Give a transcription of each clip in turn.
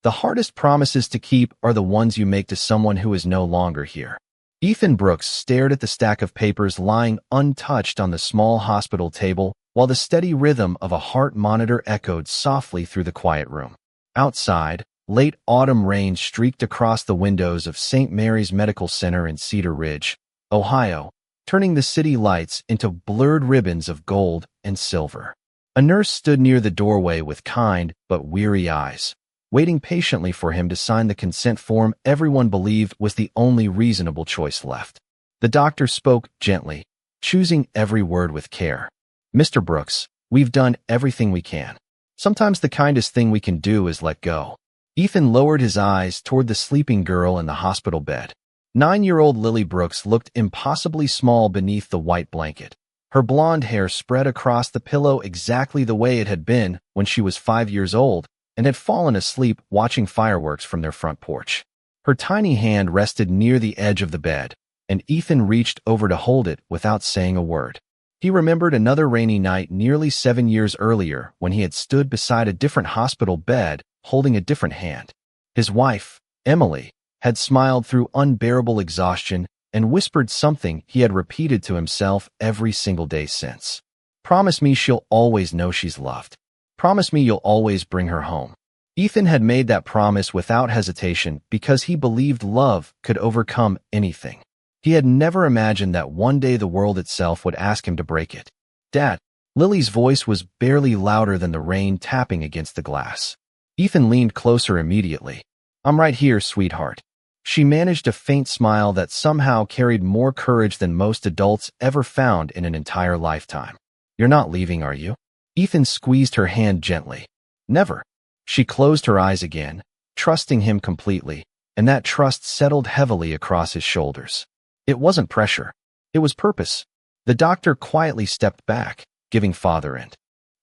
The hardest promises to keep are the ones you make to someone who is no longer here. Ethan Brooks stared at the stack of papers lying untouched on the small hospital table while the steady rhythm of a heart monitor echoed softly through the quiet room. Outside, late autumn rain streaked across the windows of St. Mary's Medical Center in Cedar Ridge, Ohio, turning the city lights into blurred ribbons of gold and silver. A nurse stood near the doorway with kind but weary eyes, waiting patiently for him to sign the consent form everyone believed was the only reasonable choice left. The doctor spoke gently, choosing every word with care. "Mr. Brooks, we've done everything we can. Sometimes the kindest thing we can do is let go." Ethan lowered his eyes toward the sleeping girl in the hospital bed. 9-year-old Lily Brooks looked impossibly small beneath the white blanket. Her blonde hair spread across the pillow exactly the way it had been when she was 5 years old and had fallen asleep watching fireworks from their front porch. Her tiny hand rested near the edge of the bed, and Ethan reached over to hold it without saying a word. He remembered another rainy night nearly 7 years earlier when he had stood beside a different hospital bed holding a different hand. His wife, Emily, had smiled through unbearable exhaustion and whispered something he had repeated to himself every single day since. "Promise me she'll always know she's loved. Promise me you'll always bring her home." Ethan had made that promise without hesitation because he believed love could overcome anything. He had never imagined that one day the world itself would ask him to break it. "Dad." Lily's voice was barely louder than the rain tapping against the glass. Ethan leaned closer immediately. "I'm right here, sweetheart." She managed a faint smile that somehow carried more courage than most adults ever found in an entire lifetime. "You're not leaving, are you?" Ethan squeezed her hand gently. "Never." She closed her eyes again, trusting him completely, and that trust settled heavily across his shoulders. It wasn't pressure. It was purpose. The doctor quietly stepped back, giving father and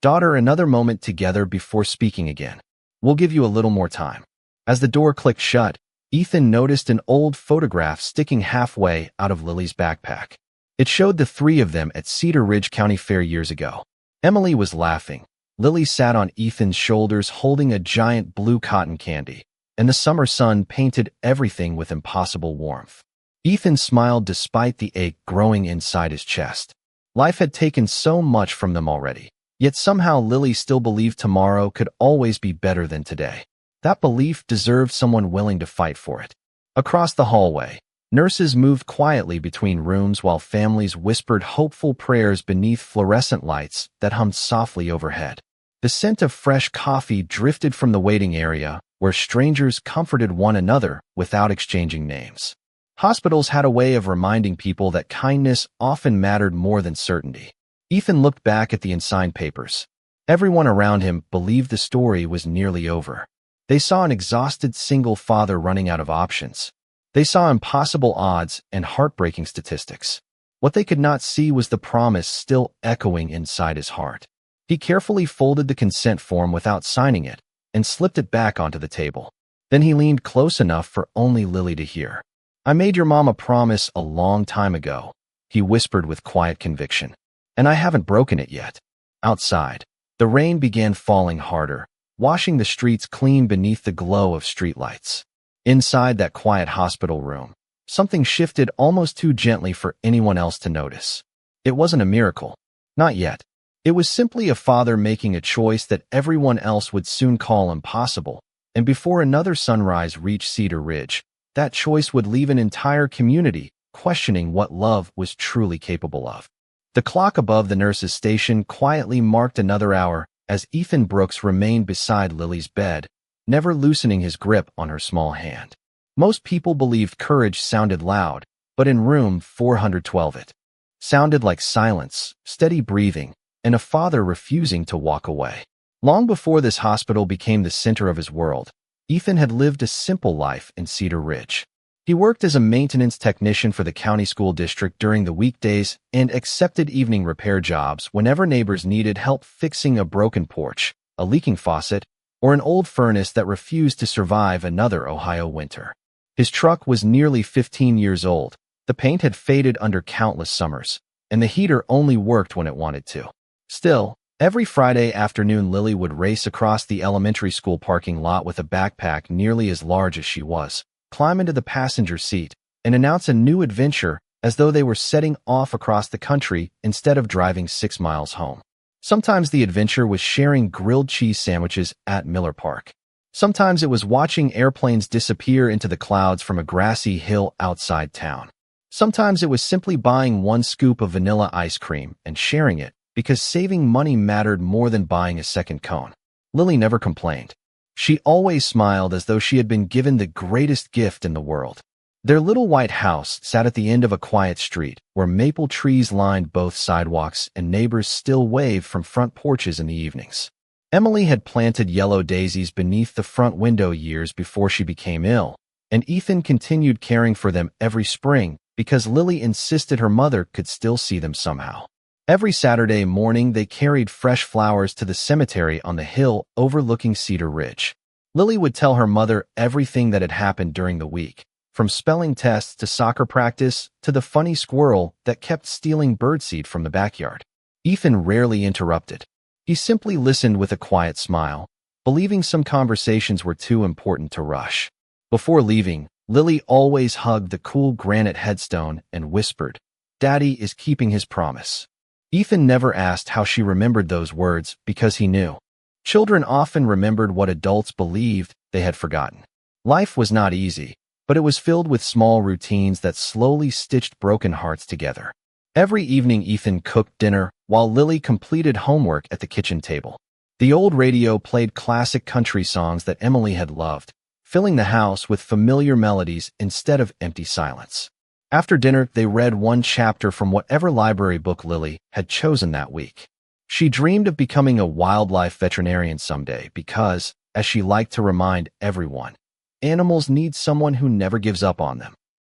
daughter another moment together before speaking again. "We'll give you a little more time." As the door clicked shut, Ethan noticed an old photograph sticking halfway out of Lily's backpack. It showed the three of them at Cedar Ridge County Fair years ago. Emily was laughing. Lily sat on Ethan's shoulders holding a giant blue cotton candy, and the summer sun painted everything with impossible warmth. Ethan smiled despite the ache growing inside his chest. Life had taken so much from them already, yet somehow Lily still believed tomorrow could always be better than today. That belief deserved someone willing to fight for it. Across the hallway, nurses moved quietly between rooms while families whispered hopeful prayers beneath fluorescent lights that hummed softly overhead. The scent of fresh coffee drifted from the waiting area, where strangers comforted one another without exchanging names. Hospitals had a way of reminding people that kindness often mattered more than certainty. Ethan looked back at the unsigned papers. Everyone around him believed the story was nearly over. They saw an exhausted single father running out of options. They saw impossible odds and heartbreaking statistics. What they could not see was the promise still echoing inside his heart. He carefully folded the consent form without signing it and slipped it back onto the table. Then he leaned close enough for only Lily to hear. "I made your mom a promise a long time ago," he whispered with quiet conviction, "and I haven't broken it yet." Outside, the rain began falling harder, washing the streets clean beneath the glow of streetlights. Inside that quiet hospital room, something shifted almost too gently for anyone else to notice. It wasn't a miracle. Not yet. It was simply a father making a choice that everyone else would soon call impossible, and before another sunrise reached Cedar Ridge, that choice would leave an entire community questioning what love was truly capable of. The clock above the nurse's station quietly marked another hour as Ethan Brooks remained beside Lily's bed, never loosening his grip on her small hand. Most people believed courage sounded loud, but in room 412 it sounded like silence, steady breathing, and a father refusing to walk away. Long before this hospital became the center of his world, Ethan had lived a simple life in Cedar Ridge. He worked as a maintenance technician for the county school district during the weekdays and accepted evening repair jobs whenever neighbors needed help fixing a broken porch, a leaking faucet, or an old furnace that refused to survive another Ohio winter. His truck was nearly 15 years old. The paint had faded under countless summers, and the heater only worked when it wanted to. Still, Every Friday afternoon, Lily would race across the elementary school parking lot with a backpack nearly as large as she was, climb into the passenger seat, and announce a new adventure as though they were setting off across the country instead of driving 6 miles home. Sometimes the adventure was sharing grilled cheese sandwiches at Miller Park. Sometimes it was watching airplanes disappear into the clouds from a grassy hill outside town. Sometimes it was simply buying one scoop of vanilla ice cream and sharing it because saving money mattered more than buying a second cone. Lily never complained. She always smiled as though she had been given the greatest gift in the world. Their little white house sat at the end of a quiet street where maple trees lined both sidewalks and neighbors still waved from front porches in the evenings. Emily had planted yellow daisies beneath the front window years before she became ill, and Ethan continued caring for them every spring because Lily insisted her mother could still see them somehow. Every Saturday morning, they carried fresh flowers to the cemetery on the hill overlooking Cedar Ridge. Lily would tell her mother everything that had happened during the week, from spelling tests to soccer practice to the funny squirrel that kept stealing birdseed from the backyard. Ethan rarely interrupted. He simply listened with a quiet smile, believing some conversations were too important to rush. Before leaving, Lily always hugged the cool granite headstone and whispered, "Daddy is keeping his promise." Ethan never asked how she remembered those words because he knew. Children often remembered what adults believed they had forgotten. Life was not easy, but it was filled with small routines that slowly stitched broken hearts together. Every evening, Ethan cooked dinner while Lily completed homework at the kitchen table. The old radio played classic country songs that Emily had loved, filling the house with familiar melodies instead of empty silence. After dinner, they read one chapter from whatever library book Lily had chosen that week. She dreamed of becoming a wildlife veterinarian someday because, as she liked to remind everyone, animals need someone who never gives up on them.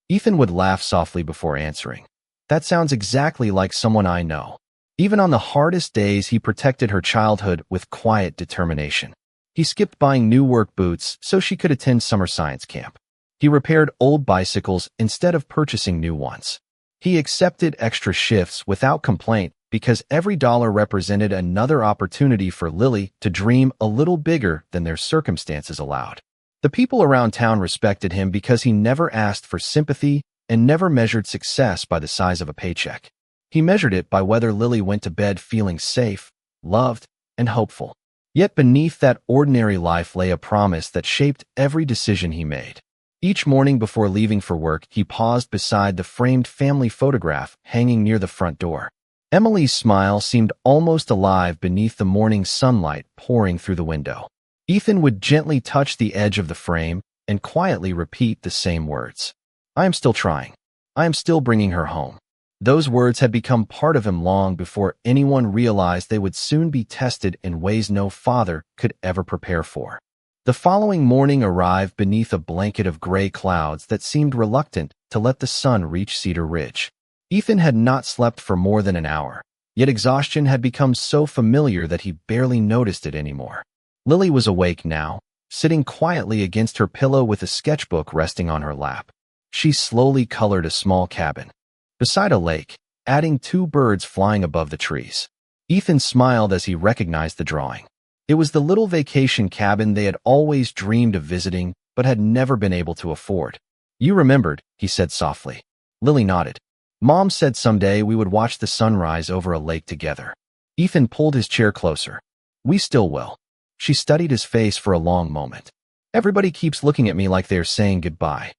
Ethan would laugh softly before answering. "That sounds exactly like someone I know." Even on the hardest days, he protected her childhood with quiet determination. He skipped buying new work boots so she could attend summer science camp. He repaired old bicycles instead of purchasing new ones. He accepted extra shifts without complaint because every dollar represented another opportunity for Lily to dream a little bigger than their circumstances allowed. The people around town respected him because he never asked for sympathy and never measured success by the size of a paycheck. He measured it by whether Lily went to bed feeling safe, loved, and hopeful. Yet beneath that ordinary life lay a promise that shaped every decision he made. Each morning before leaving for work, he paused beside the framed family photograph hanging near the front door. Emily's smile seemed almost alive beneath the morning sunlight pouring through the window. Ethan would gently touch the edge of the frame and quietly repeat the same words. "I am still trying. I am still bringing her home." Those words had become part of him long before anyone realized they would soon be tested in ways no father could ever prepare for. The following morning arrived beneath a blanket of gray clouds that seemed reluctant to let the sun reach Cedar Ridge. Ethan had not slept for more than an hour, yet exhaustion had become so familiar that he barely noticed it anymore. Lily was awake now, sitting quietly against her pillow with a sketchbook resting on her lap. She slowly colored a small cabin beside a lake, adding 2 birds flying above the trees. Ethan smiled as he recognized the drawing. It was the little vacation cabin they had always dreamed of visiting but had never been able to afford. "You remembered," he said softly. Lily nodded. "Mom said someday we would watch the sunrise over a lake together." Ethan pulled his chair closer. "We still will." She studied his face for a long moment. "Everybody keeps looking at me like they are saying goodbye."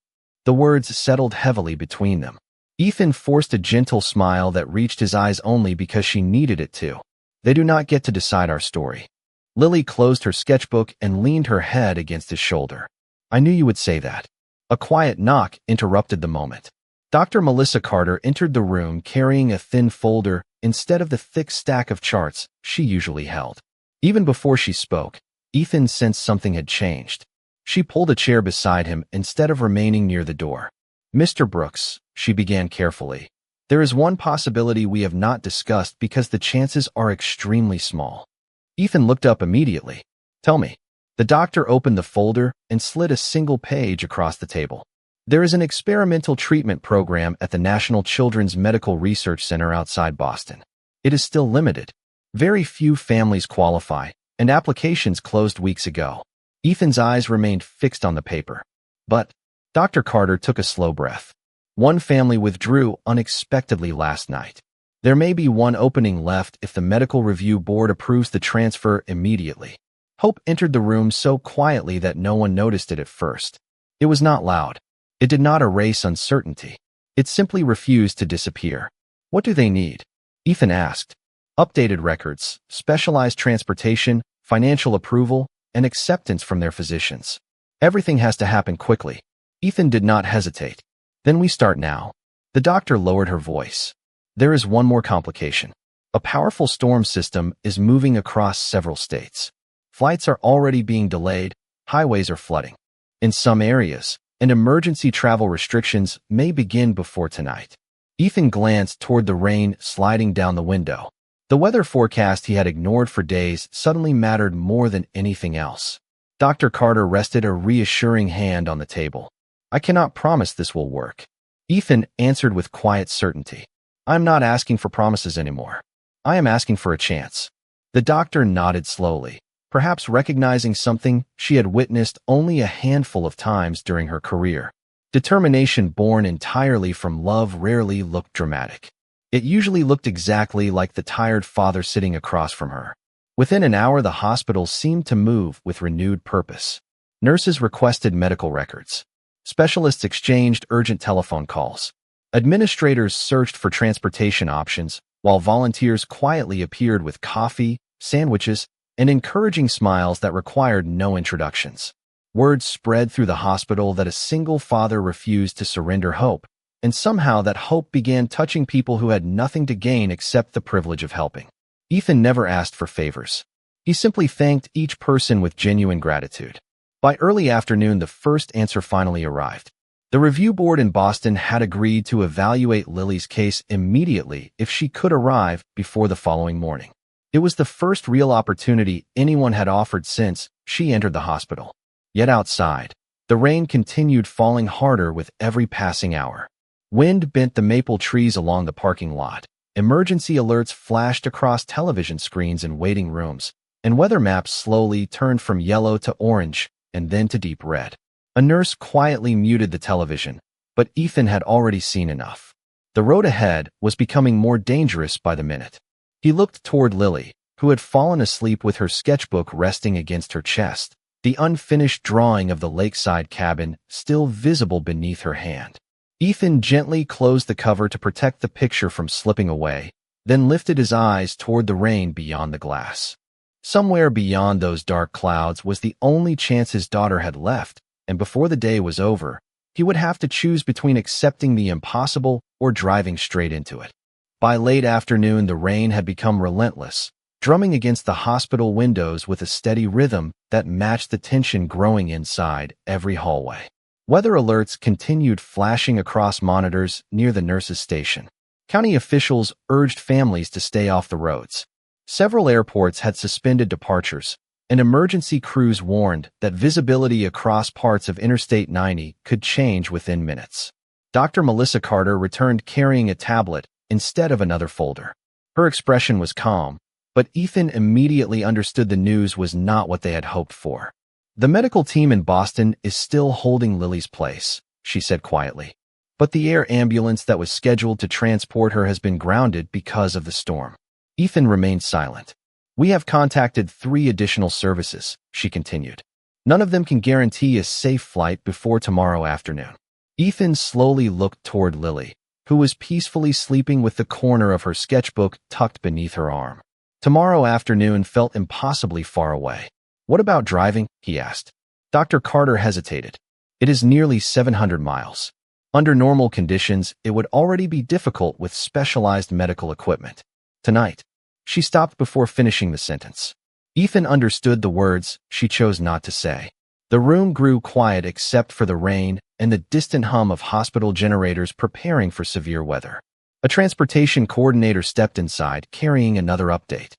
The words settled heavily between them. Ethan forced a gentle smile that reached his eyes only because she needed it to. "They do not get to decide our story." Lily closed her sketchbook and leaned her head against his shoulder. "I knew you would say that." A quiet knock interrupted the moment. Dr. Melissa Carter entered the room carrying a thin folder instead of the thick stack of charts she usually held. Even before she spoke, Ethan sensed something had changed. She pulled a chair beside him instead of remaining near the door. "Mr. Brooks," she began carefully, "there is one possibility we have not discussed because the chances are extremely small." Ethan looked up immediately. "Tell me." The doctor opened the folder and slid a single page across the table. "There is an experimental treatment program at the National Children's Medical Research Center outside Boston. It is still limited. Very few families qualify, and applications closed weeks ago. Ethan's eyes remained fixed on the paper. But Dr. Carter took a slow breath. One family withdrew unexpectedly last night. There may be one opening left if the medical review board approves the transfer immediately. Hope entered the room so quietly that no one noticed it at first. It was not loud. It did not erase uncertainty. It simply refused to disappear. What do they need? Ethan asked. Updated records, specialized transportation, financial approval, and acceptance from their physicians. Everything has to happen quickly. Ethan did not hesitate. Then we start now. The doctor lowered her voice. There is one more complication. A powerful storm system is moving across several states. Flights are already being delayed, highways are flooding. In some areas, and emergency travel restrictions may begin before tonight. Ethan glanced toward the rain sliding down the window. The weather forecast he had ignored for days suddenly mattered more than anything else. Dr. Carter rested a reassuring hand on the table. I cannot promise this will work. Ethan answered with quiet certainty. I am not asking for promises anymore. I am asking for a chance. The doctor nodded slowly, perhaps recognizing something she had witnessed only a handful of times during her career. Determination born entirely from love rarely looked dramatic. It usually looked exactly like the tired father sitting across from her. Within an hour, the hospital seemed to move with renewed purpose. Nurses requested medical records. Specialists exchanged urgent telephone calls. Administrators searched for transportation options, while volunteers quietly appeared with coffee, sandwiches, and encouraging smiles that required no introductions. Word spread through the hospital that a single father refused to surrender hope, and somehow that hope began touching people who had nothing to gain except the privilege of helping. Ethan never asked for favors. He simply thanked each person with genuine gratitude. By early afternoon, the first answer finally arrived. The review board in Boston had agreed to evaluate Lily's case immediately if she could arrive before the following morning. It was the first real opportunity anyone had offered since she entered the hospital. Yet outside, the rain continued falling harder with every passing hour. Wind bent the maple trees along the parking lot. Emergency alerts flashed across television screens in waiting rooms, and weather maps slowly turned from yellow to orange and then to deep red. A nurse quietly muted the television, but Ethan had already seen enough. The road ahead was becoming more dangerous by the minute. He looked toward Lily, who had fallen asleep with her sketchbook resting against her chest, the unfinished drawing of the lakeside cabin still visible beneath her hand. Ethan gently closed the cover to protect the picture from slipping away, then lifted his eyes toward the rain beyond the glass. Somewhere beyond those dark clouds was the only chance his daughter had left, and before the day was over, he would have to choose between accepting the impossible or driving straight into it. By late afternoon, the rain had become relentless, drumming against the hospital windows with a steady rhythm that matched the tension growing inside every hallway. Weather alerts continued flashing across monitors near the nurses' station. County officials urged families to stay off the roads. Several airports had suspended departures, and emergency crews warned that visibility across parts of Interstate 90 could change within minutes. Dr. Melissa Carter returned carrying a tablet instead of another folder. Her expression was calm, but Ethan immediately understood the news was not what they had hoped for. The medical team in Boston is still holding Lily's place, she said quietly. But the air ambulance that was scheduled to transport her has been grounded because of the storm. Ethan remained silent. We have contacted 3 additional services, she continued. None of them can guarantee a safe flight before tomorrow afternoon. Ethan slowly looked toward Lily, who was peacefully sleeping with the corner of her sketchbook tucked beneath her arm. Tomorrow afternoon felt impossibly far away. What about driving? He asked. Dr. Carter hesitated. It is nearly 700 miles. Under normal conditions, it would already be difficult with specialized medical equipment. Tonight, she stopped before finishing the sentence. Ethan understood the words she chose not to say. The room grew quiet except for the rain and the distant hum of hospital generators preparing for severe weather. A transportation coordinator stepped inside, carrying another update.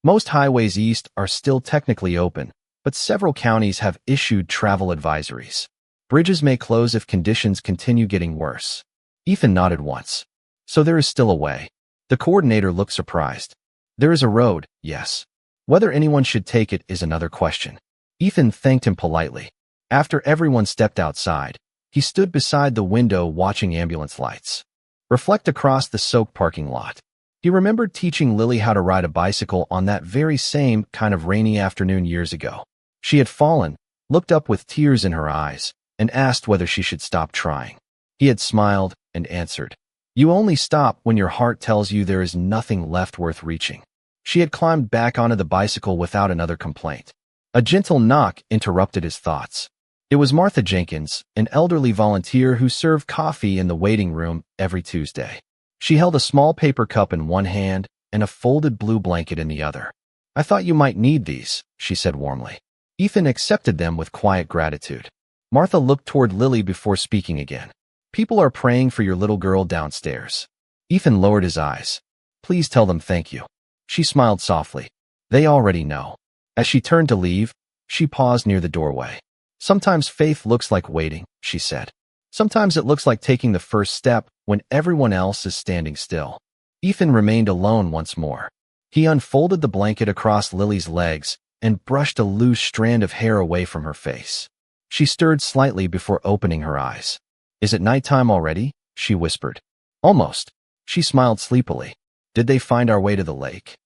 Most highways east are still technically open, but several counties have issued travel advisories. Bridges may close if conditions continue getting worse. Ethan nodded once. So there is still a way. The coordinator looked surprised. There is a road, yes. Whether anyone should take it is another question. Ethan thanked him politely. After everyone stepped outside, he stood beside the window watching ambulance lights reflect across the soaked parking lot. He remembered teaching Lily how to ride a bicycle on that very same kind of rainy afternoon years ago. She had fallen, looked up with tears in her eyes, and asked whether she should stop trying. He had smiled and answered, "You only stop when your heart tells you there is nothing left worth reaching." She had climbed back onto the bicycle without another complaint. A gentle knock interrupted his thoughts. It was Martha Jenkins, an elderly volunteer who served coffee in the waiting room every Tuesday. She held a small paper cup in one hand and a folded blue blanket in the other. "I thought you might need these," she said warmly. Ethan accepted them with quiet gratitude. Martha looked toward Lily before speaking again. "People are praying for your little girl downstairs." Ethan lowered his eyes. "Please tell them thank you." She smiled softly. "They already know." As she turned to leave, she paused near the doorway. "Sometimes faith looks like waiting," she said. "Sometimes it looks like taking the first step when everyone else is standing still." Ethan remained alone once more. He unfolded the blanket across Lily's legs and brushed a loose strand of hair away from her face. She stirred slightly before opening her eyes. "Is it nighttime already?" she whispered. "Almost." She smiled sleepily. "Did they find our way to the lake?"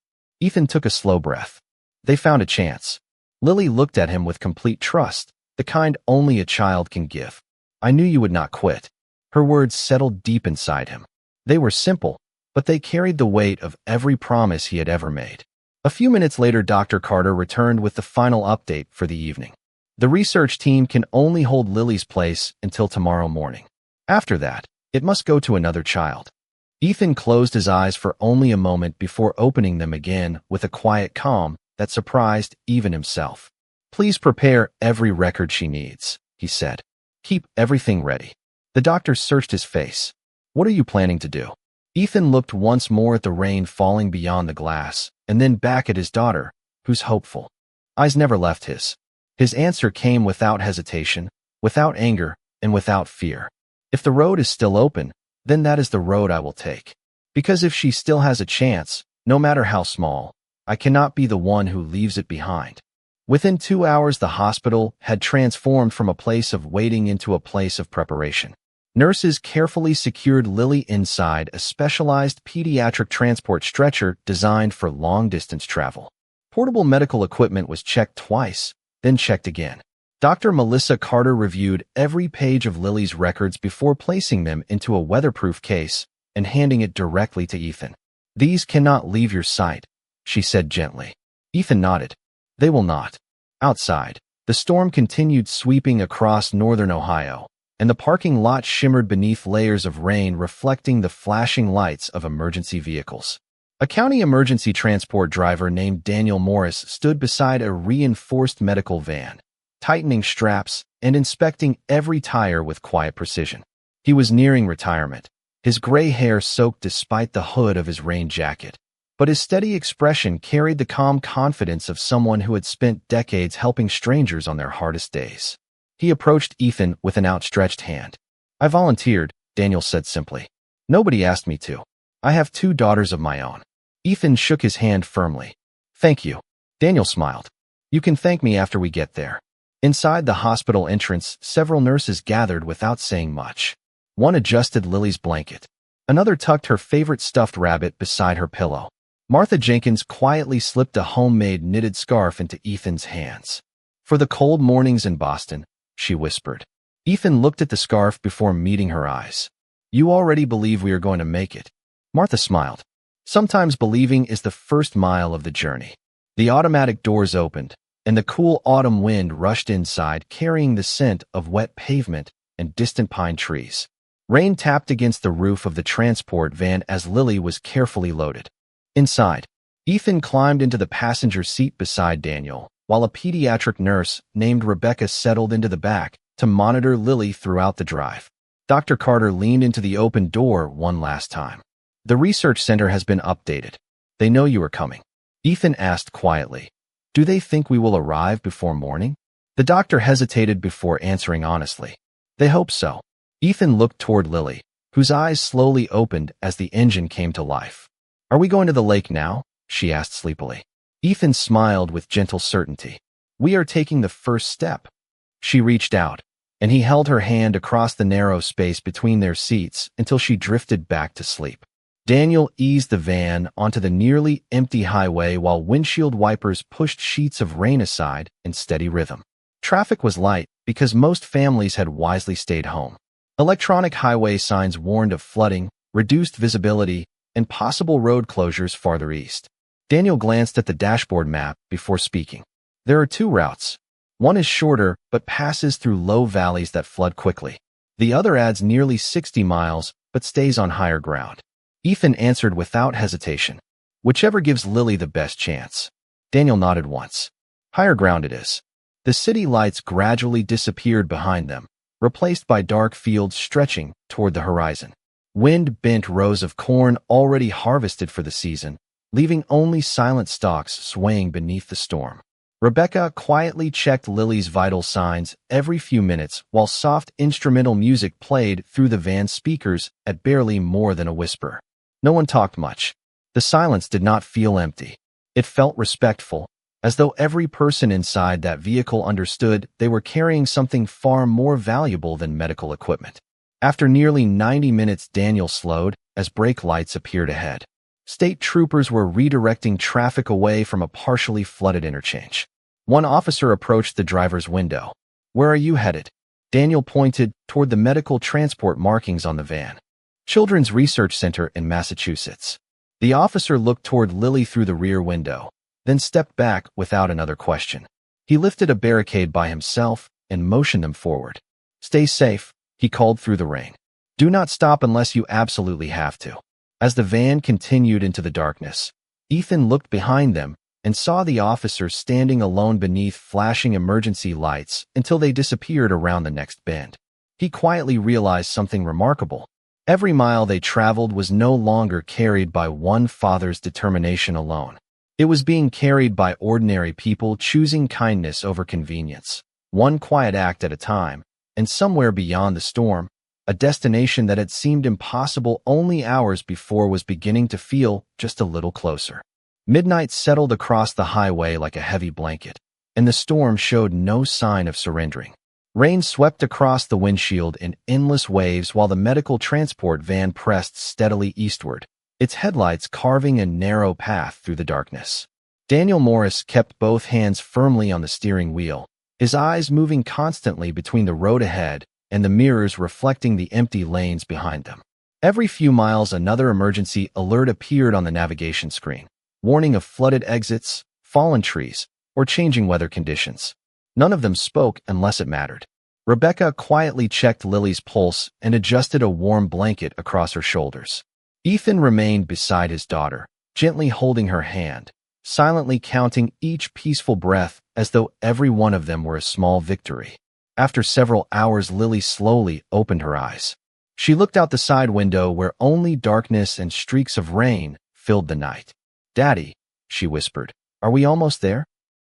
Ethan took a slow breath. "They found a chance." Lily looked at him with complete trust, the kind only a child can give. "I knew you would not quit." Her words settled deep inside him. They were simple, but they carried the weight of every promise he had ever made. A few minutes later, Dr. Carter returned with the final update for the evening. The research team can only hold Lily's place until tomorrow morning. After that, it must go to another child. Ethan closed his eyes for only a moment before opening them again with a quiet calm that surprised even himself. "Please prepare every record she needs," he said. "Keep everything ready." The doctor searched his face. "What are you planning to do?" Ethan looked once more at the rain falling beyond the glass, and then back at his daughter, whose hopeful eyes never left his. His answer came without hesitation, without anger, and without fear. "If the road is still open, then that is the road I will take. Because if she still has a chance, no matter how small, I cannot be the one who leaves it behind." Within 2 hours, the hospital had transformed from a place of waiting into a place of preparation. Nurses carefully secured Lily inside a specialized pediatric transport stretcher designed for long-distance travel. Portable medical equipment was checked twice, then checked again. Dr. Melissa Carter reviewed every page of Lily's records before placing them into a weatherproof case and handing it directly to Ethan. "These cannot leave your sight," she said gently. Ethan nodded. "They will not." Outside, the storm continued sweeping across northern Ohio, and the parking lot shimmered beneath layers of rain reflecting the flashing lights of emergency vehicles. A county emergency transport driver named Daniel Morris stood beside a reinforced medical van, tightening straps and inspecting every tire with quiet precision. He was nearing retirement, his gray hair soaked despite the hood of his rain jacket, but his steady expression carried the calm confidence of someone who had spent decades helping strangers on their hardest days. He approached Ethan with an outstretched hand. "I volunteered," Daniel said simply. "Nobody asked me to. I have 2 daughters of my own." Ethan shook his hand firmly. "Thank you." Daniel smiled. "You can thank me after we get there." Inside the hospital entrance, several nurses gathered without saying much. One adjusted Lily's blanket. Another tucked her favorite stuffed rabbit beside her pillow. Martha Jenkins quietly slipped a homemade knitted scarf into Ethan's hands. "For the cold mornings in Boston," she whispered. Ethan looked at the scarf before meeting her eyes. "You already believe we are going to make it." Martha smiled. "Sometimes believing is the first mile of the journey." The automatic doors opened, and the cool autumn wind rushed inside, carrying the scent of wet pavement and distant pine trees. Rain tapped against the roof of the transport van as Lily was carefully loaded. Inside, Ethan climbed into the passenger seat beside Daniel, while a pediatric nurse named Rebecca settled into the back to monitor Lily throughout the drive. Dr. Carter leaned into the open door one last time. "The research center has been updated. They know you are coming." Ethan asked quietly, "Do they think we will arrive before morning?" The doctor hesitated before answering honestly. "They hope so." Ethan looked toward Lily, whose eyes slowly opened as the engine came to life. "Are we going to the lake now?" she asked sleepily. Ethan smiled with gentle certainty. We are taking the first step. She reached out, and he held her hand across the narrow space between their seats until she drifted back to sleep. Daniel eased the van onto the nearly empty highway while windshield wipers pushed sheets of rain aside in steady rhythm. Traffic was light because most families had wisely stayed home. Electronic highway signs warned of flooding, reduced visibility, and possible road closures farther east. Daniel glanced at the dashboard map before speaking. There are two routes. One is shorter but passes through low valleys that flood quickly. The other adds nearly 60 miles but stays on higher ground. Ethan answered without hesitation. Whichever gives Lily the best chance. Daniel nodded once. Higher ground it is. The city lights gradually disappeared behind them, replaced by dark fields stretching toward the horizon. Wind-bent rows of corn already harvested for the season, leaving only silent stalks swaying beneath the storm. Rebecca quietly checked Lily's vital signs every few minutes while soft instrumental music played through the van's speakers at barely more than a whisper. No one talked much. The silence did not feel empty. It felt respectful, as though every person inside that vehicle understood they were carrying something far more valuable than medical equipment. After nearly 90 minutes, Daniel slowed as brake lights appeared ahead. State troopers were redirecting traffic away from a partially flooded interchange. One officer approached the driver's window. Where are you headed? Daniel pointed toward the medical transport markings on the van. Children's Research Center in Massachusetts. The officer looked toward Lily through the rear window, then stepped back without another question. He lifted a barricade by himself and motioned them forward. Stay safe, he called through the rain. Do not stop unless you absolutely have to. As the van continued into the darkness, Ethan looked behind them and saw the officer standing alone beneath flashing emergency lights until they disappeared around the next bend. He quietly realized something remarkable. Every mile they traveled was no longer carried by one father's determination alone. It was being carried by ordinary people choosing kindness over convenience, one quiet act at a time, and somewhere beyond the storm, a destination that had seemed impossible only hours before was beginning to feel just a little closer. Midnight settled across the highway like a heavy blanket, and the storm showed no sign of surrendering. Rain swept across the windshield in endless waves while the medical transport van pressed steadily eastward, its headlights carving a narrow path through the darkness. Daniel Morris kept both hands firmly on the steering wheel, his eyes moving constantly between the road ahead and the mirrors reflecting the empty lanes behind them. Every few miles, another emergency alert appeared on the navigation screen, warning of flooded exits, fallen trees, or changing weather conditions. None of them spoke unless it mattered. Rebecca quietly checked Lily's pulse and adjusted a warm blanket across her shoulders. Ethan remained beside his daughter, gently holding her hand, silently counting each peaceful breath as though every one of them were a small victory. After several hours, Lily slowly opened her eyes. She looked out the side window where only darkness and streaks of rain filled the night. "Daddy," she whispered, "are we almost there?"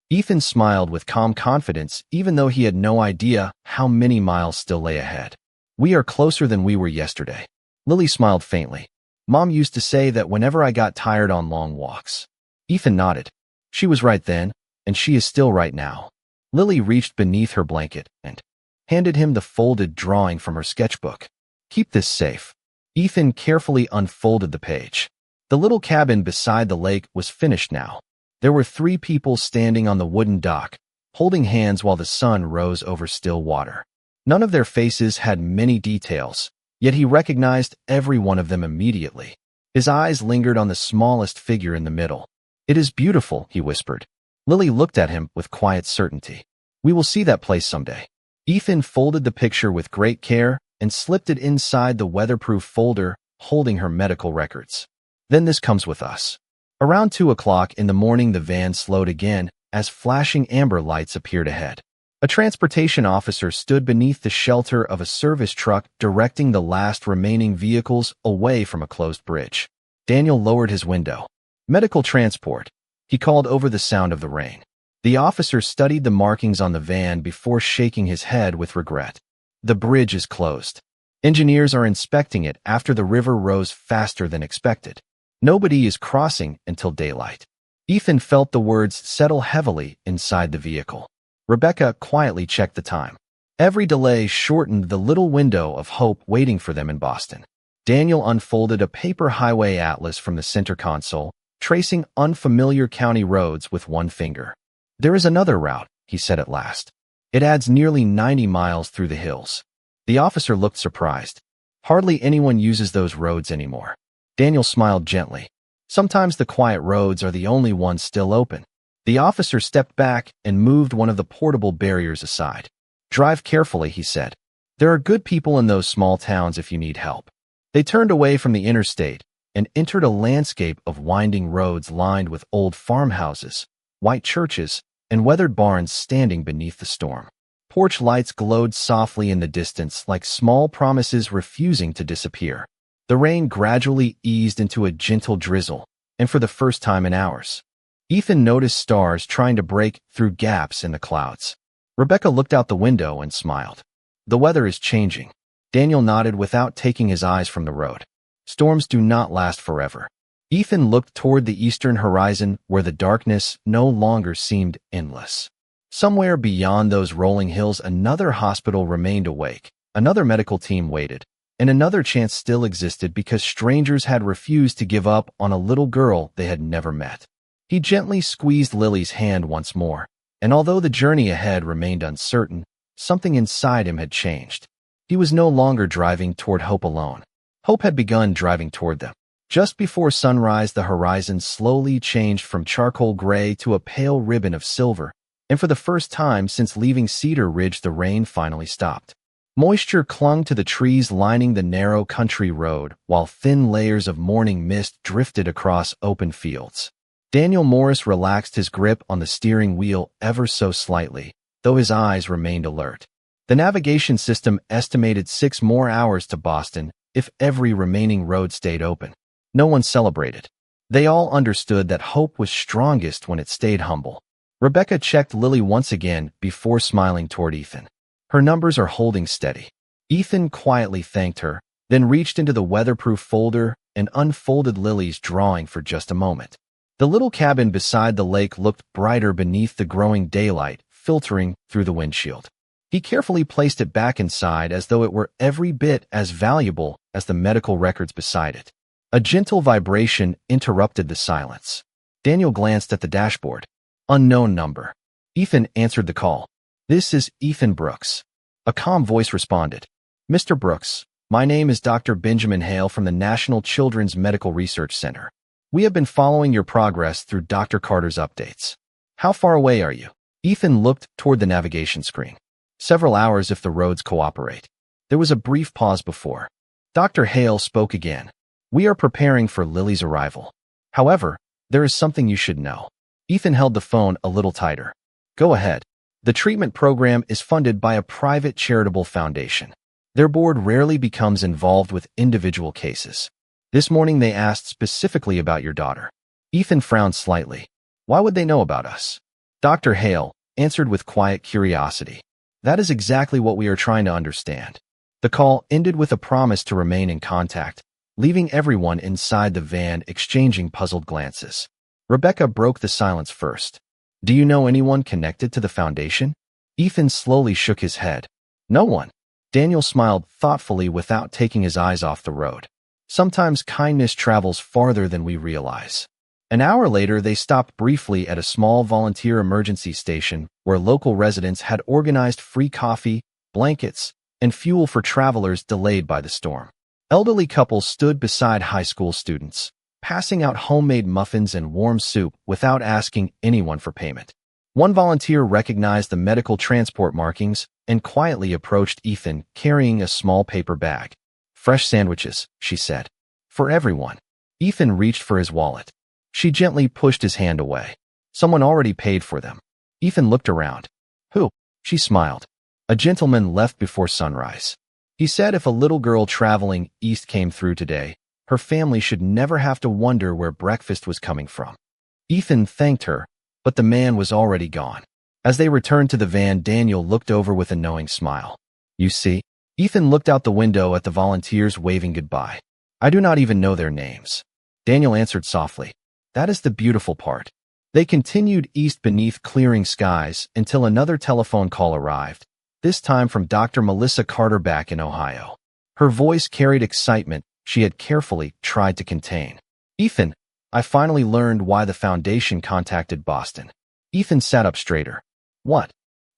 Ethan smiled with calm confidence, even though he had no idea how many miles still lay ahead. "We are closer than we were yesterday." Lily smiled faintly. "Mom used to say that whenever I got tired on long walks." Ethan nodded. She was right then, and she is still right now. Lily reached beneath her blanket and handed him the folded drawing from her sketchbook. "Keep this safe." Ethan carefully unfolded the page. The little cabin beside the lake was finished now. There were 3 people standing on the wooden dock, holding hands while the sun rose over still water. None of their faces had many details, yet he recognized every one of them immediately. His eyes lingered on the smallest figure in the middle. "It is beautiful," he whispered. Lily looked at him with quiet certainty. "We will see that place someday." Ethan folded the picture with great care and slipped it inside the weatherproof folder, holding her medical records. "Then this comes with us." Around 2 o'clock in the morning, the van slowed again as flashing amber lights appeared ahead. A transportation officer stood beneath the shelter of a service truck directing the last remaining vehicles away from a closed bridge. Daniel lowered his window. "Medical transport," he called over the sound of the rain. The officer studied the markings on the van before shaking his head with regret. "The bridge is closed. Engineers are inspecting it after the river rose faster than expected. Nobody is crossing until daylight." Ethan felt the words settle heavily inside the vehicle. Rebecca quietly checked the time. Every delay shortened the little window of hope waiting for them in Boston. Daniel unfolded a paper highway atlas from the center console, tracing unfamiliar county roads with one finger. "There is another route," he said at last. "It adds nearly 90 miles through the hills." The officer looked surprised. "Hardly anyone uses those roads anymore." Daniel smiled gently. "Sometimes the quiet roads are the only ones still open." The officer stepped back and moved one of the portable barriers aside. "Drive carefully," he said. "There are good people in those small towns if you need help." They turned away from the interstate and entered a landscape of winding roads lined with old farmhouses, white churches, and weathered barns standing beneath the storm. Porch lights glowed softly in the distance like small promises refusing to disappear. The rain gradually eased into a gentle drizzle, and for the first time in hours, Ethan noticed stars trying to break through gaps in the clouds. Rebecca looked out the window and smiled. "The weather is changing." Daniel nodded without taking his eyes from the road. "Storms do not last forever." Ethan looked toward the eastern horizon where the darkness no longer seemed endless. Somewhere beyond those rolling hills, another hospital remained awake, another medical team waited, and another chance still existed because strangers had refused to give up on a little girl they had never met. He gently squeezed Lily's hand once more, and although the journey ahead remained uncertain, something inside him had changed. He was no longer driving toward hope alone. Hope had begun driving toward them. Just before sunrise, the horizon slowly changed from charcoal gray to a pale ribbon of silver, and for the first time since leaving Cedar Ridge, the rain finally stopped. Moisture clung to the trees lining the narrow country road, while thin layers of morning mist drifted across open fields. Daniel Morris relaxed his grip on the steering wheel ever so slightly, though his eyes remained alert. The navigation system estimated 6 more hours to Boston if every remaining road stayed open. No one celebrated. They all understood that hope was strongest when it stayed humble. Rebecca checked Lily once again before smiling toward Ethan. "Her numbers are holding steady." Ethan quietly thanked her, then reached into the weatherproof folder and unfolded Lily's drawing for just a moment. The little cabin beside the lake looked brighter beneath the growing daylight filtering through the windshield. He carefully placed it back inside as though it were every bit as valuable as the medical records beside it. A gentle vibration interrupted the silence. Daniel glanced at the dashboard. "Unknown number." Ethan answered the call. "This is Ethan Brooks." A calm voice responded. "Mr. Brooks, my name is Dr. Benjamin Hale from the National Children's Medical Research Center. We have been following your progress through Dr. Carter's updates. How far away are you?" Ethan looked toward the navigation screen. "Several hours if the roads cooperate." There was a brief pause before Dr. Hale spoke again. "We are preparing for Lily's arrival. However, there is something you should know." Ethan held the phone a little tighter. "Go ahead." The treatment program is funded by a private charitable foundation. Their board rarely becomes involved with individual cases. This morning they asked specifically about your daughter. Ethan frowned slightly. "Why would they know about us?" Dr. Hale answered with quiet curiosity. "That is exactly what we are trying to understand." The call ended with a promise to remain in contact, leaving everyone inside the van exchanging puzzled glances. Rebecca broke the silence first. "Do you know anyone connected to the foundation?" Ethan slowly shook his head. "No one." Daniel smiled thoughtfully without taking his eyes off the road. "Sometimes kindness travels farther than we realize." An hour later, they stopped briefly at a small volunteer emergency station where local residents had organized free coffee, blankets, and fuel for travelers delayed by the storm. Elderly couples stood beside high school students, passing out homemade muffins and warm soup without asking anyone for payment. One volunteer recognized the medical transport markings and quietly approached Ethan carrying a small paper bag. "Fresh sandwiches," she said. "For everyone." Ethan reached for his wallet. She gently pushed his hand away. "Someone already paid for them." Ethan looked around. "Who?" She smiled. "A gentleman left before sunrise. He said if a little girl traveling east came through today, her family should never have to wonder where breakfast was coming from." Ethan thanked her, but the man was already gone. As they returned to the van, Daniel looked over with a knowing smile. "You see?" Ethan looked out the window at the volunteers waving goodbye. "I do not even know their names." Daniel answered softly. "That is the beautiful part. They continued east beneath clearing skies until another telephone call arrived, this time from Dr. Melissa Carter back in Ohio. Her voice carried excitement she had carefully tried to contain. "Ethan, I finally learned why the Foundation contacted Boston." Ethan sat up straighter. "What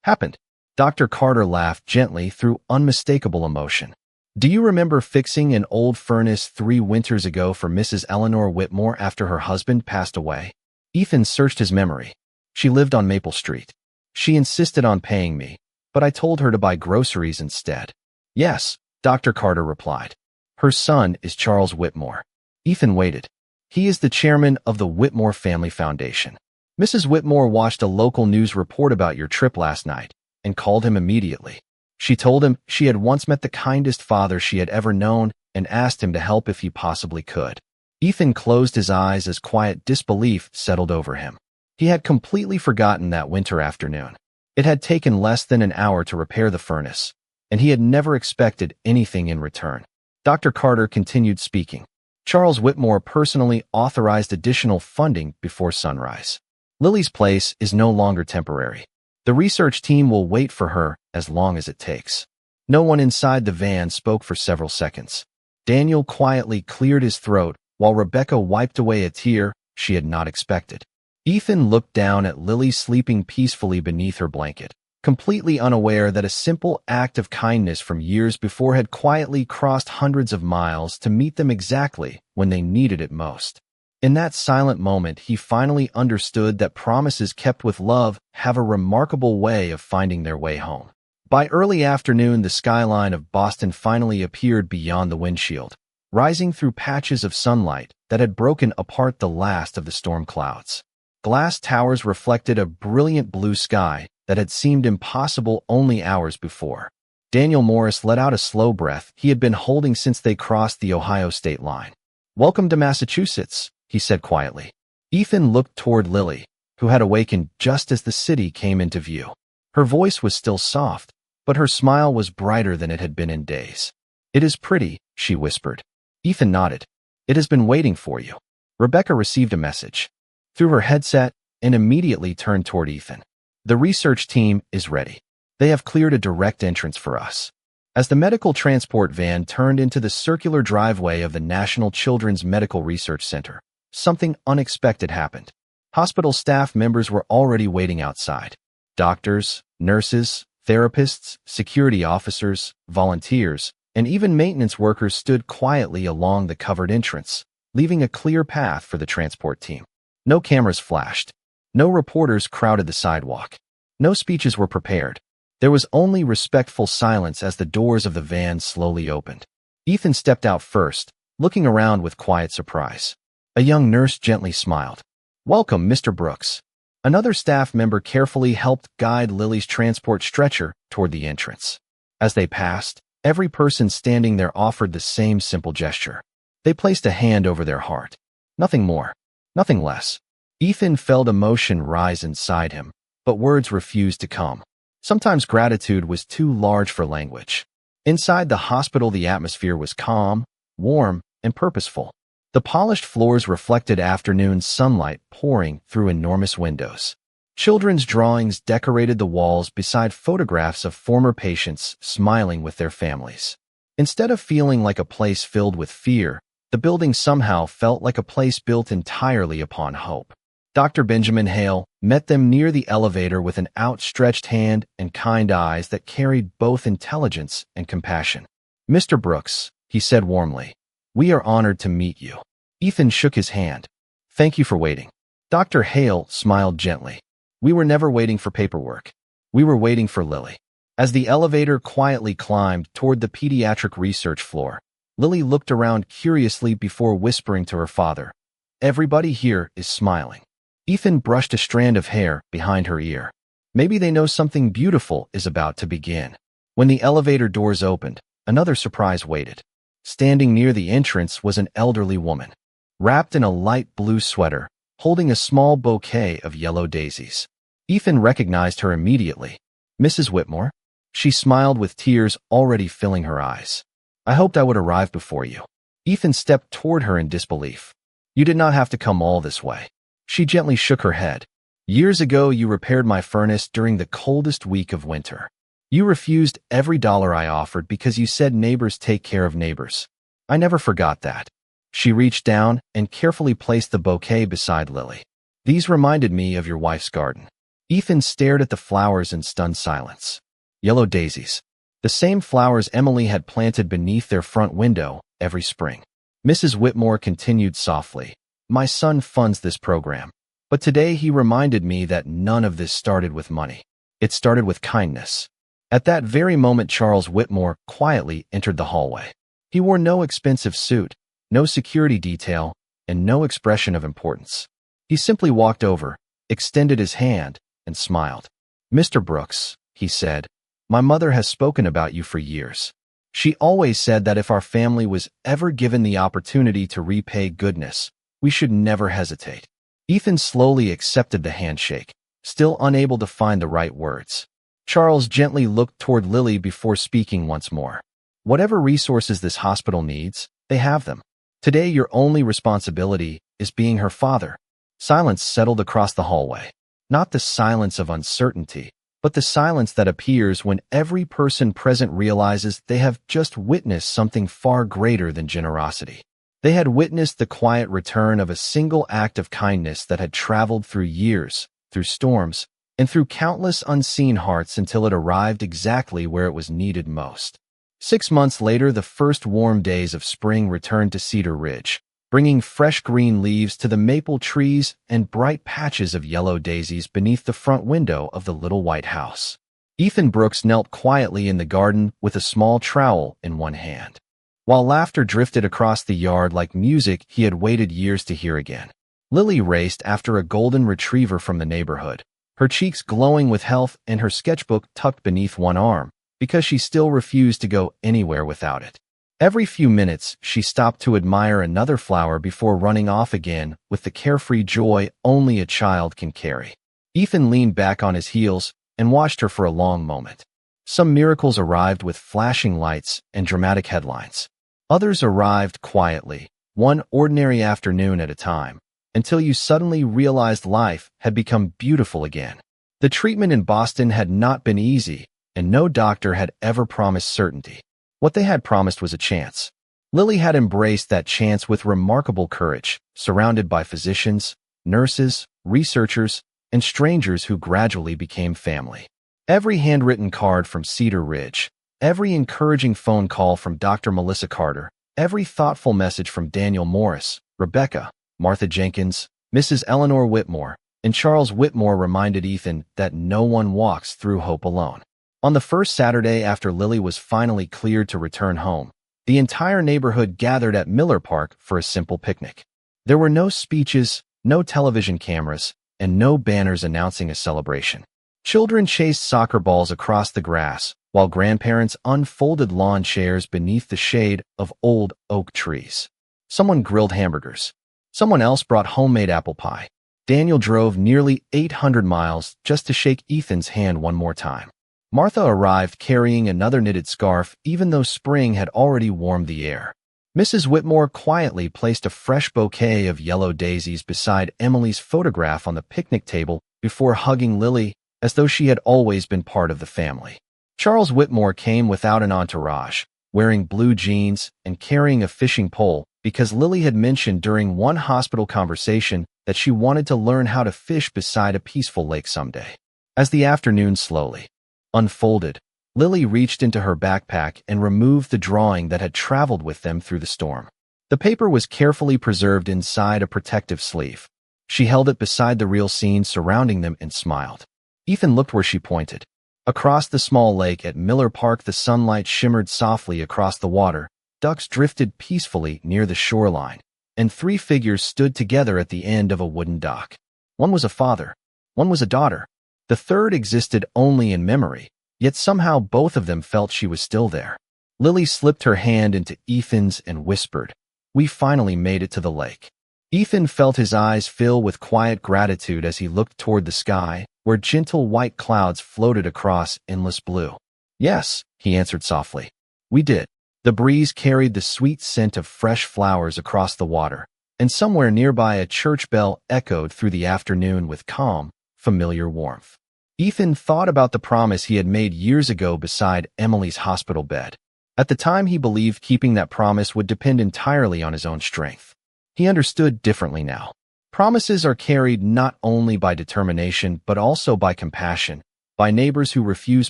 happened?" Dr. Carter laughed gently through unmistakable emotion. "Do you remember fixing an old furnace 3 winters ago for Mrs. Eleanor Whitmore after her husband passed away?" Ethan searched his memory. "She lived on Maple Street. She insisted on paying me, but I told her to buy groceries instead." "Yes," Dr. Carter replied. "Her son is Charles Whitmore." Ethan waited. "He is the chairman of the Whitmore Family Foundation. Mrs. Whitmore watched a local news report about your trip last night and called him immediately. She told him she had once met the kindest father she had ever known and asked him to help if he possibly could." Ethan closed his eyes as quiet disbelief settled over him. He had completely forgotten that winter afternoon. It had taken less than an hour to repair the furnace, and he had never expected anything in return. Dr. Carter continued speaking. "Charles Whitmore personally authorized additional funding before sunrise. Lily's place is no longer temporary. The research team will wait for her as long as it takes." No one inside the van spoke for several seconds. Daniel quietly cleared his throat while Rebecca wiped away a tear she had not expected. Ethan looked down at Lily sleeping peacefully beneath her blanket, completely unaware that a simple act of kindness from years before had quietly crossed hundreds of miles to meet them exactly when they needed it most. In that silent moment, he finally understood that promises kept with love have a remarkable way of finding their way home. By early afternoon, the skyline of Boston finally appeared beyond the windshield, rising through patches of sunlight that had broken apart the last of the storm clouds. Glass towers reflected a brilliant blue sky that had seemed impossible only hours before. Daniel Morris let out a slow breath he had been holding since they crossed the Ohio state line. "Welcome to Massachusetts," he said quietly. Ethan looked toward Lily, who had awakened just as the city came into view. Her voice was still soft, but her smile was brighter than it had been in days. "It is pretty," she whispered. Ethan nodded. "It has been waiting for you." Rebecca received a message through her headset and immediately turned toward Ethan. "The research team is ready. They have cleared a direct entrance for us." As the medical transport van turned into the circular driveway of the National Children's Medical Research Center, something unexpected happened. Hospital staff members were already waiting outside. Doctors, nurses, therapists, security officers, volunteers, and even maintenance workers stood quietly along the covered entrance, leaving a clear path for the transport team. No cameras flashed. No reporters crowded the sidewalk. No speeches were prepared. There was only respectful silence as the doors of the van slowly opened. Ethan stepped out first, looking around with quiet surprise. A young nurse gently smiled. "Welcome, Mr. Brooks." Another staff member carefully helped guide Lily's transport stretcher toward the entrance. As they passed, every person standing there offered the same simple gesture. They placed a hand over their heart. Nothing more, nothing less. Ethan felt emotion rise inside him, but words refused to come. Sometimes gratitude was too large for language. Inside the hospital, the atmosphere was calm, warm, and purposeful. The polished floors reflected afternoon sunlight pouring through enormous windows. Children's drawings decorated the walls beside photographs of former patients smiling with their families. Instead of feeling like a place filled with fear, the building somehow felt like a place built entirely upon hope. Dr. Benjamin Hale met them near the elevator with an outstretched hand and kind eyes that carried both intelligence and compassion. "Mr. Brooks," he said warmly, "we are honored to meet you." Ethan shook his hand. "Thank you for waiting." Dr. Hale smiled gently. "We were never waiting for paperwork. We were waiting for Lily." As the elevator quietly climbed toward the pediatric research floor, Lily looked around curiously before whispering to her father, "Everybody here is smiling." Ethan brushed a strand of hair behind her ear. Maybe they know something beautiful is about to begin. When the elevator doors opened, another surprise waited. Standing near the entrance was an elderly woman, wrapped in a light blue sweater, holding a small bouquet of yellow daisies. Ethan recognized her immediately. "Mrs. Whitmore?" She smiled with tears already filling her eyes. "I hoped I would arrive before you." Ethan stepped toward her in disbelief. "You did not have to come all this way." She gently shook her head. Years ago, you repaired my furnace during the coldest week of winter. You refused every dollar I offered because you said neighbors take care of neighbors. I never forgot that. She reached down and carefully placed the bouquet beside Lily. These reminded me of your wife's garden. Ethan stared at the flowers in stunned silence. Yellow daisies. The same flowers Emily had planted beneath their front window every spring. Mrs. Whitmore continued softly. My son funds this program. But today he reminded me that none of this started with money. It started with kindness. At that very moment, Charles Whitmore quietly entered the hallway. He wore no expensive suit, no security detail, and no expression of importance. He simply walked over, extended his hand, and smiled. Mr. Brooks, he said, my mother has spoken about you for years. She always said that if our family was ever given the opportunity to repay goodness, we should never hesitate. Ethan slowly accepted the handshake, still unable to find the right words. Charles gently looked toward Lily before speaking once more. Whatever resources this hospital needs, they have them. Today your only responsibility is being her father. Silence settled across the hallway. Not the silence of uncertainty, but the silence that appears when every person present realizes they have just witnessed something far greater than generosity. They had witnessed the quiet return of a single act of kindness that had traveled through years, through storms, and through countless unseen hearts until it arrived exactly where it was needed most. 6 months later, the first warm days of spring returned to Cedar Ridge, bringing fresh green leaves to the maple trees and bright patches of yellow daisies beneath the front window of the little white house. Ethan Brooks knelt quietly in the garden with a small trowel in one hand, while laughter drifted across the yard like music he had waited years to hear again. Lily raced after a golden retriever from the neighborhood, her cheeks glowing with health and her sketchbook tucked beneath one arm, because she still refused to go anywhere without it. Every few minutes, she stopped to admire another flower before running off again with the carefree joy only a child can carry. Ethan leaned back on his heels and watched her for a long moment. Some miracles arrived with flashing lights and dramatic headlines. Others arrived quietly, one ordinary afternoon at a time, until you suddenly realized life had become beautiful again. The treatment in Boston had not been easy, and no doctor had ever promised certainty. What they had promised was a chance. Lily had embraced that chance with remarkable courage, surrounded by physicians, nurses, researchers, and strangers who gradually became family. Every handwritten card from Cedar Ridge, every encouraging phone call from Dr. Melissa Carter, every thoughtful message from Daniel Morris, Rebecca, Martha Jenkins, Mrs. Eleanor Whitmore, and Charles Whitmore reminded Ethan that no one walks through hope alone. On the first Saturday after Lily was finally cleared to return home, the entire neighborhood gathered at Miller Park for a simple picnic. There were no speeches, no television cameras, and no banners announcing a celebration. Children chased soccer balls across the grass, while grandparents unfolded lawn chairs beneath the shade of old oak trees. Someone grilled hamburgers. Someone else brought homemade apple pie. Daniel drove nearly 800 miles just to shake Ethan's hand one more time. Martha arrived carrying another knitted scarf, even though spring had already warmed the air. Mrs. Whitmore quietly placed a fresh bouquet of yellow daisies beside Emily's photograph on the picnic table before hugging Lily, as though she had always been part of the family. Charles Whitmore came without an entourage, wearing blue jeans and carrying a fishing pole, because Lily had mentioned during one hospital conversation that she wanted to learn how to fish beside a peaceful lake someday. As the afternoon slowly unfolded, Lily reached into her backpack and removed the drawing that had traveled with them through the storm. The paper was carefully preserved inside a protective sleeve. She held it beside the real scene surrounding them and smiled. Ethan looked where she pointed. Across the small lake at Miller Park, the sunlight shimmered softly across the water, ducks drifted peacefully near the shoreline, and 3 figures stood together at the end of a wooden dock. One was a father. One was a daughter. The third existed only in memory, yet somehow both of them felt she was still there. Lily slipped her hand into Ethan's and whispered, "We finally made it to the lake." Ethan felt his eyes fill with quiet gratitude as he looked toward the sky, where gentle white clouds floated across endless blue. "Yes," he answered softly. "We did." The breeze carried the sweet scent of fresh flowers across the water, and somewhere nearby a church bell echoed through the afternoon with calm, familiar warmth. Ethan thought about the promise he had made years ago beside Emily's hospital bed. At the time, he believed keeping that promise would depend entirely on his own strength. He understood differently now. Promises are carried not only by determination but also by compassion, by neighbors who refuse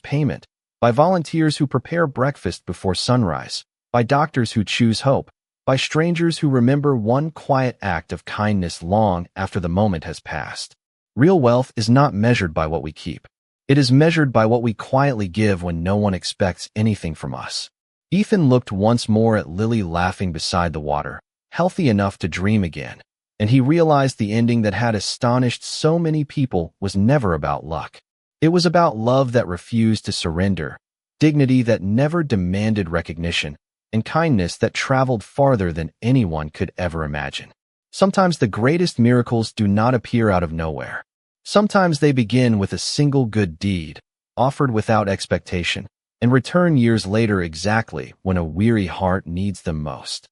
payment, by volunteers who prepare breakfast before sunrise, by doctors who choose hope, by strangers who remember one quiet act of kindness long after the moment has passed. Real wealth is not measured by what we keep. It is measured by what we quietly give when no one expects anything from us. Ethan looked once more at Lily laughing beside the water, healthy enough to dream again, and he realized the ending that had astonished so many people was never about luck. It was about love that refused to surrender, dignity that never demanded recognition, and kindness that traveled farther than anyone could ever imagine. Sometimes the greatest miracles do not appear out of nowhere. Sometimes they begin with a single good deed, offered without expectation, and return years later exactly when a weary heart needs them most.